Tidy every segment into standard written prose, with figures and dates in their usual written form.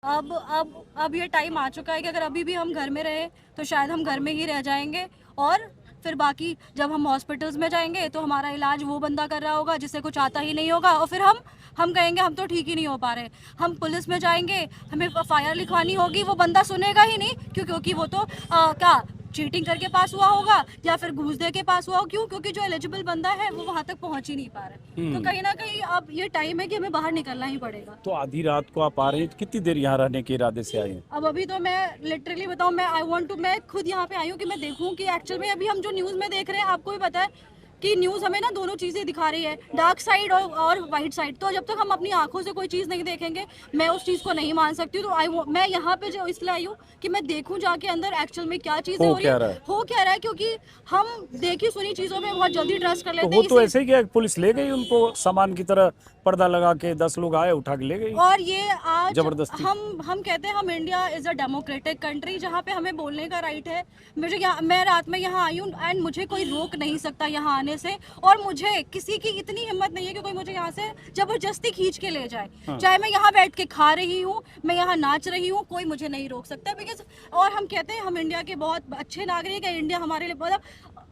अब ये टाइम आ चुका है कि अगर अभी भी हम घर में रहे तो शायद हम घर में ही रह जाएंगे, और फिर बाकी जब हम हॉस्पिटल्स में जाएंगे तो हमारा इलाज वो बंदा कर रहा होगा जिसे कुछ आता ही नहीं होगा, और फिर हम कहेंगे हम तो ठीक ही नहीं हो पा रहे। हम पुलिस में जाएंगे, हमें FIR लिखवानी होगी, वो बंदा सुनेगा ही नहीं, क्योंकि वो तो क्या चीटिंग करके पास हुआ होगा या फिर घूस दे के पास हुआ हो। क्यों? क्योंकि जो एलिजिबल बंदा है वो वहां तक पहुंच ही नहीं पा रहा है। तो कहीं ना कहीं अब ये टाइम है कि हमें बाहर निकलना ही पड़ेगा। तो आधी रात को आप आ रहे हैं, तो कितनी देर यहाँ रहने के इरादे से आए हैं? अब अभी तो मैं लिटरली बताऊं, मैं खुद यहाँ पे आई हूँ कि मैं देखूं कि एक्चुअल में अभी हम जो न्यूज़ में देख रहे हैं, आपको भी पता है कि न्यूज़ हमें ना दोनों चीज़ें दिखा रही है, डार्क साइड और वाइट साइड। तो जब तक हम अपनी आंखों से कोई चीज़ नहीं देखेंगे, मैं उस चीज़ को नहीं मान सकती। तो मैं यहाँ पे जो इसलिए आई हूँ कि मैं देखूं जाके अंदर एक्चुअल में क्या चीज़ें हो रही है, हो क्या रहा है, क्योंकि हम देखी सुनी चीज़ों में बहुत जल्दी ट्रस्ट कर तो लेते वो हैं। तो ऐसे ही क्या पुलिस ले गई उनको सामान की तरह, पर्दा लगा के 10 लोग आए उठा के ले गई और ये आज जबरदस्ती। हम कहते हैं हम India is a democratic country जहाँ पे हमें बोलने का राइट है। मैं रात में यहाँ आई हूँ एंड मुझे कोई रोक नहीं सकता यहाँ आने से, और मुझे किसी की इतनी हिम्मत नहीं है कि कोई मुझे यहाँ से जबरदस्ती खींच के ले जाए। चाहे मैं यहाँ बैठ के खा रही हूँ, मैं यहाँ नाच रही हूँ, कोई मुझे नहीं रोक सकता। बिकॉज और हम कहते हैं हम इंडिया के बहुत अच्छे नागरिक हैं, इंडिया हमारे लिए बहुत।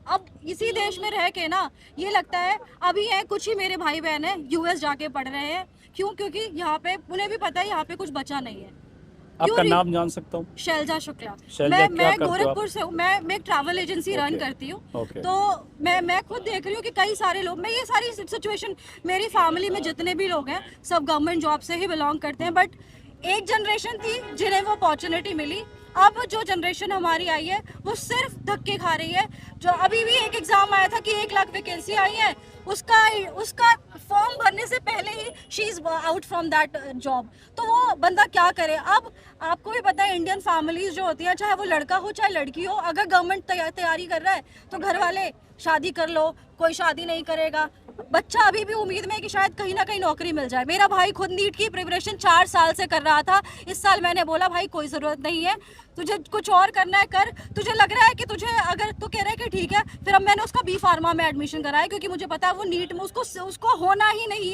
अब इसी देश में रह के ना ये लगता है, अभी है कुछ ही मेरे भाई बहन है US जाके पढ़ रहे हैं। क्यों? क्योंकि यहाँ पे उन्हें भी पता है यहाँ पे कुछ बचा नहीं है। आपका नाम जान सकता हूँ? शैलजा शुक्ला। मैं गोरखपुर से हूँ। मैं एक ट्रैवल एजेंसी रन करती हूँ। तो मैं खुद देख रही हूँ कि कई सारे लोग, मैं ये सारी सिचुएशन, मेरी फैमिली में जितने भी लोग हैं सब गवर्नमेंट जॉब से ही बिलोंग करते हैं। बट एक जनरेशन थी जिन्हें वो अपॉर्चुनिटी मिली। अब जो जनरेशन हमारी आई है वो सिर्फ धक्के खा रही है। जो अभी भी एक एग्जाम आया था कि 1 लाख वैकेंसी आई है, उसका फॉर्म भरने से पहले ही she is out from that job. तो वो बंदा क्या करे? अब आपको भी पता है इंडियन फैमिलीज जो होती हैं, चाहे वो लड़का हो चाहे लड़की हो, अगर गवर्नमेंट तैयारी कर रहा है तो घर वाले शादी कर लो, कोई शादी नहीं करेगा। बच्चा अभी भी उम्मीद में है कि शायद कहीं ना कहीं नौकरी मिल जाए। मेरा भाई खुद नीट की प्रिपरेशन 4 साल से कर रहा था। इस साल मैंने बोला भाई कोई ज़रूरत नहीं है, तुझे कुछ और करना है कर। तुझे लग रहा है कि तुझे, अगर तू कह रहा है कि ठीक है, फिर अब मैंने उसका B Pharma में एडमिशन कराया, क्योंकि मुझे पता है वो नीट में उसको होना ही नहीं है।